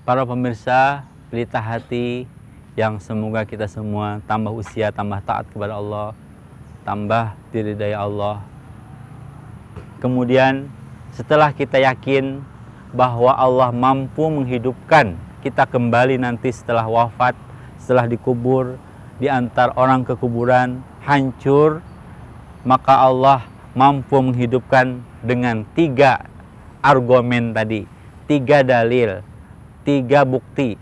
Para pemirsa Pelita Hati yang semoga kita semua tambah usia, tambah taat kepada Allah, tambah diridai Allah. Kemudian setelah kita yakin bahwa Allah mampu menghidupkan kita kembali nanti setelah wafat, setelah dikubur, diantar orang ke kuburan, hancur, maka Allah mampu menghidupkan dengan 3 argumen tadi, 3 dalil, 3 bukti.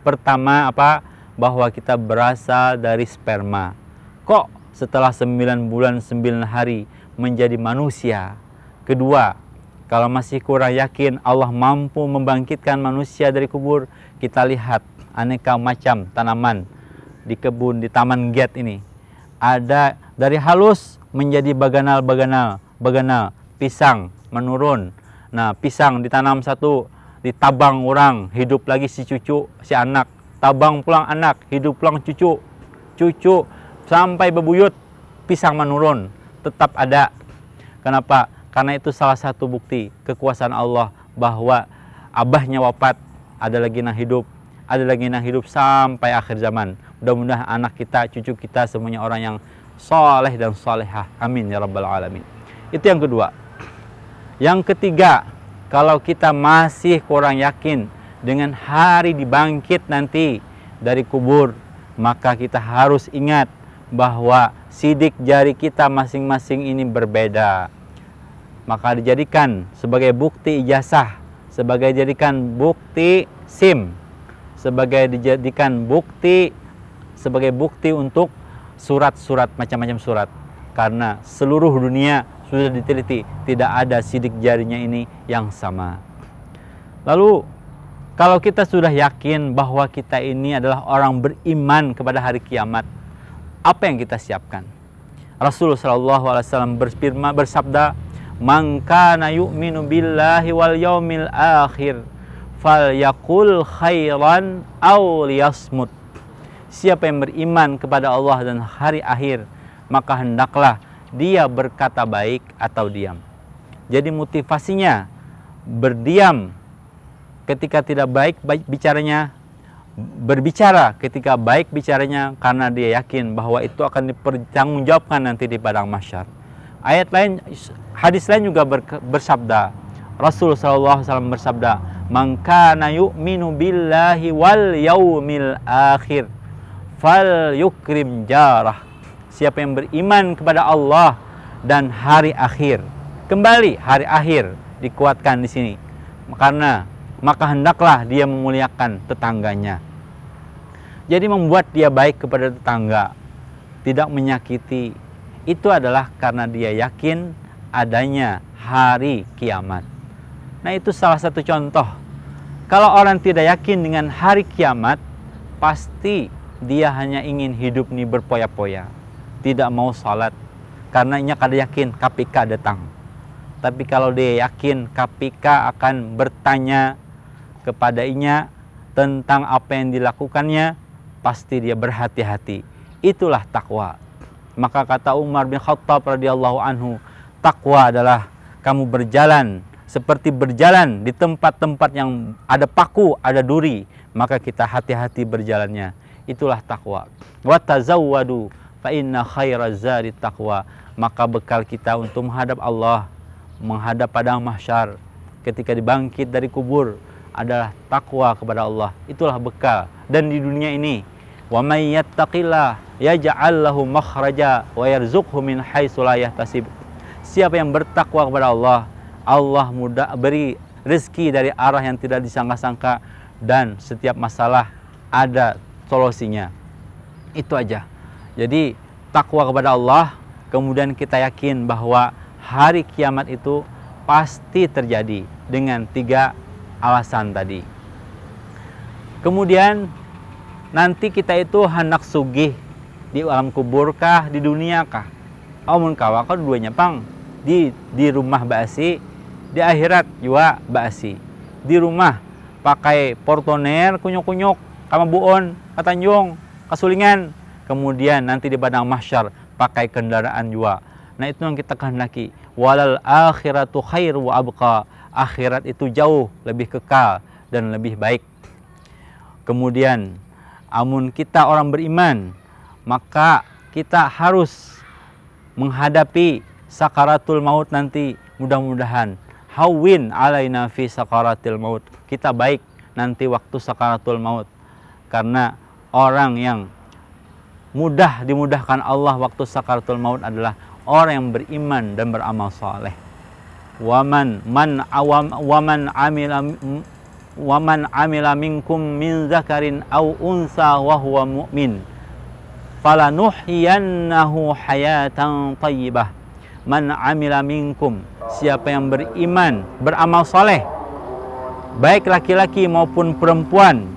Pertama apa? Bahwa kita berasal dari sperma. Kok setelah 9 bulan 9 hari menjadi manusia? Kedua, kalau masih kurang yakin Allah mampu membangkitkan manusia dari kubur, kita lihat aneka macam tanaman di kebun, di taman Gate ini. Ada dari halus menjadi baganal, pisang menurun. Nah, pisang ditanam satu, ditabang orang, hidup lagi si cucu, si anak. Tabang pulang anak, hidup pulang cucu. Cucu sampai bebuyut, pisang menurun, tetap ada. Kenapa? Karena itu salah satu bukti kekuasaan Allah bahwa abahnya wafat, ada lagi yang hidup, ada lagi yang hidup sampai akhir zaman. Mudah-mudahan anak kita, cucu kita semuanya orang yang soleh dan solehah. Amin ya rabbal alamin. Itu yang kedua. Yang ketiga, kalau kita masih kurang yakin dengan hari dibangkit nanti dari kubur, maka kita harus ingat bahwa sidik jari kita masing-masing ini berbeda. Maka dijadikan sebagai bukti ijazah, sebagai dijadikan bukti SIM, dijadikan bukti sebagai bukti untuk surat-surat, macam-macam surat. Karena seluruh dunia sudah diteliti, tidak ada sidik jarinya ini yang sama. Lalu kalau kita sudah yakin bahwa kita ini adalah orang beriman kepada hari kiamat, apa yang kita siapkan? Rasulullah SAW bersabda, "Man kana yu'minu billahi wal yaumil akhir falyaqul khairan aw liyasmut." Siapa yang beriman kepada Allah dan hari akhir, maka hendaklah dia berkata baik atau diam. Jadi motivasinya berdiam ketika tidak baik bicaranya, berbicara ketika baik bicaranya, karena dia yakin bahwa itu akan dipertanggungjawabkan nanti di padang mahsyar. Ayat lain, hadis lain juga bersabda, Rasulullah SAW bersabda, "Man kana yu'minu billahi wal yaumil akhir fal yukrim jarah." Siapa yang beriman kepada Allah dan hari akhir. Kembali hari akhir dikuatkan di sini. Karena maka hendaklah dia memuliakan tetangganya. Jadi membuat dia baik kepada tetangga, tidak menyakiti, itu adalah karena dia yakin adanya hari kiamat. Nah, itu salah satu contoh. Kalau orang tidak yakin dengan hari kiamat, pasti dia hanya ingin hidup ini berpoya-poya, tidak mau salat, karena ia kada yakin KPK datang. Tapi kalau dia yakin KPK akan bertanya kepadanya tentang apa yang dilakukannya, pasti dia berhati-hati. Itulah takwa. Maka kata Umar bin Khattab radhiyallahu anhu, takwa adalah kamu berjalan seperti berjalan di tempat-tempat yang ada paku, ada duri, maka kita hati-hati berjalannya. Itulah takwa. Wa tazawwadu fa inna khairaz zadi taqwa. Maka bekal kita untuk menghadap Allah, menghadap padang mahsyar, ketika dibangkit dari kubur adalah takwa kepada Allah. Itulah bekal. Dan di dunia ini, wa may yattaqillah yaj'al lahu makhraja wa yarzuqhu min haitsu la yahtasib. Siapa yang bertakwa kepada Allah, Allah mudah beri rezeki dari arah yang tidak disangka-sangka, dan setiap masalah ada solusinya. Itu aja. Jadi takwa kepada Allah, kemudian kita yakin bahwa hari kiamat itu pasti terjadi dengan 3 alasan tadi. Kemudian nanti kita itu hendak sugih di alam kubur kah, di dunia kah? Amun kawa kau duanya pang. Di rumah basi, di akhirat juga basi. Di rumah pakai portoner kunyuk-kunyuk, kama buon, katanjung, kasulingan. Kemudian nanti di padang mahsyar pakai kendaraan juga. Nah, itu yang kita kehendaki. Walal akhiratu khair wa abqa. Akhirat itu jauh lebih kekal dan lebih baik. Kemudian amun kita orang beriman, maka kita harus menghadapi sakaratul maut nanti. Mudah-mudahan hawin alaina fi sakaratil maut, kita baik nanti waktu sakaratul maut. Karena orang yang mudah dimudahkan Allah waktu sakaratul maut adalah orang yang beriman dan beramal saleh. Waman amila minkum min zakarin aw unsa wa huwa mu'min falanuhyiyannahu hayatan thayyibah. Man amila minkum, siapa yang beriman, beramal saleh, baik laki-laki maupun perempuan,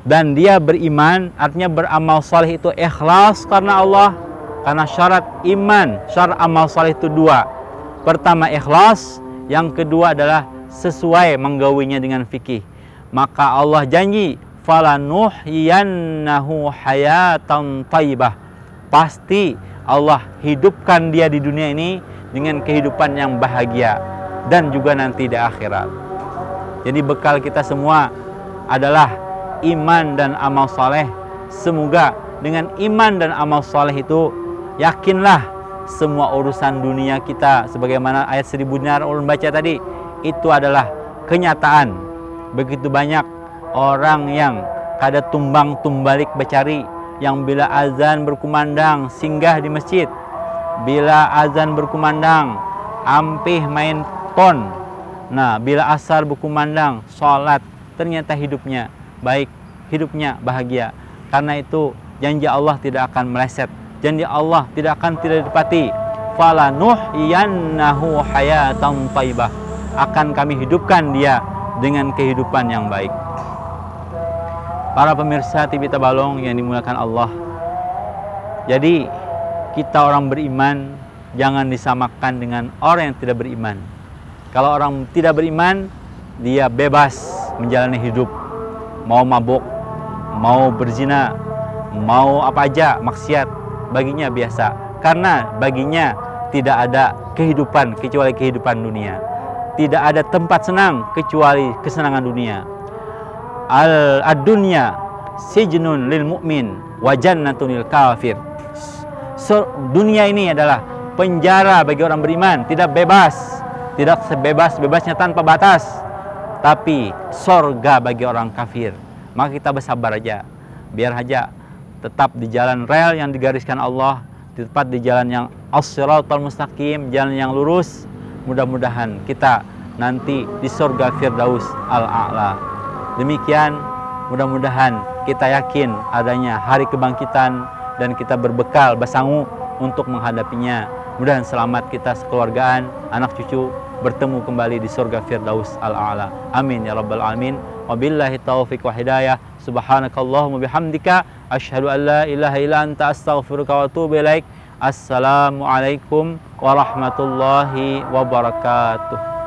dan dia beriman, artinya beramal saleh itu ikhlas karena Allah. Karena syarat iman, syarat amal saleh itu dua. Pertama ikhlas, yang kedua adalah sesuai menggawinya dengan fikih. Maka Allah janji, falanuhyiyannahu hayatan thayyibah, pasti Allah hidupkan dia di dunia ini dengan kehidupan yang bahagia dan juga nanti di akhirat. Jadi bekal kita semua adalah iman dan amal saleh. Semoga dengan iman dan amal saleh itu, yakinlah semua urusan dunia kita, sebagaimana ayat 1000 dinar ulun baca tadi, itu adalah kenyataan. Begitu banyak orang yang kada tumbang tumbalik becari, yang bila azan berkumandang singgah di masjid, bila azan berkumandang ampih main pon, nah bila asar berkumandang sholat, ternyata hidupnya baik, hidupnya bahagia. Karena itu janji Allah tidak akan meleset, janji Allah tidak akan tidak ditepati. Falanuhyiyannahu hayatan thayyibah, akan kami hidupkan dia dengan kehidupan yang baik. Para pemirsa TV Tabalong yang dimuliakan Allah, jadi kita orang beriman jangan disamakan dengan orang yang tidak beriman. Kalau orang tidak beriman, dia bebas menjalani hidup, mau mabuk, mau berzina, mau apa aja maksiat, baginya biasa. Karena baginya tidak ada kehidupan kecuali kehidupan dunia, tidak ada tempat senang kecuali kesenangan dunia. Ad-dunya sijnun lil mu'min wa jannatun lil kafir. Dunia ini adalah penjara bagi orang beriman, tidak bebas, tidak sebebas-bebasnya tanpa batas, tapi sorga bagi orang kafir. Maka kita bersabar aja, biar aja tetap di jalan rel yang digariskan Allah, tepat di jalan yang as-siratal mustaqim, jalan yang lurus. Mudah-mudahan kita nanti di surga Firdaus al-A'la. Demikian, mudah-mudahan kita yakin adanya hari kebangkitan dan kita berbekal, bersanggup untuk menghadapinya. Mudah-mudahan selamat kita sekeluargaan, anak cucu bertemu kembali di surga Firdaus al-A'la. Amin ya rabbal alamin. Wabillahi taufiq wa hidayah. Subhanakallahumma bihamdika asyhadu an la ilaha illa anta astaghfiruka wa atubu ilaik. Assalamualaikum warahmatullahi wabarakatuh.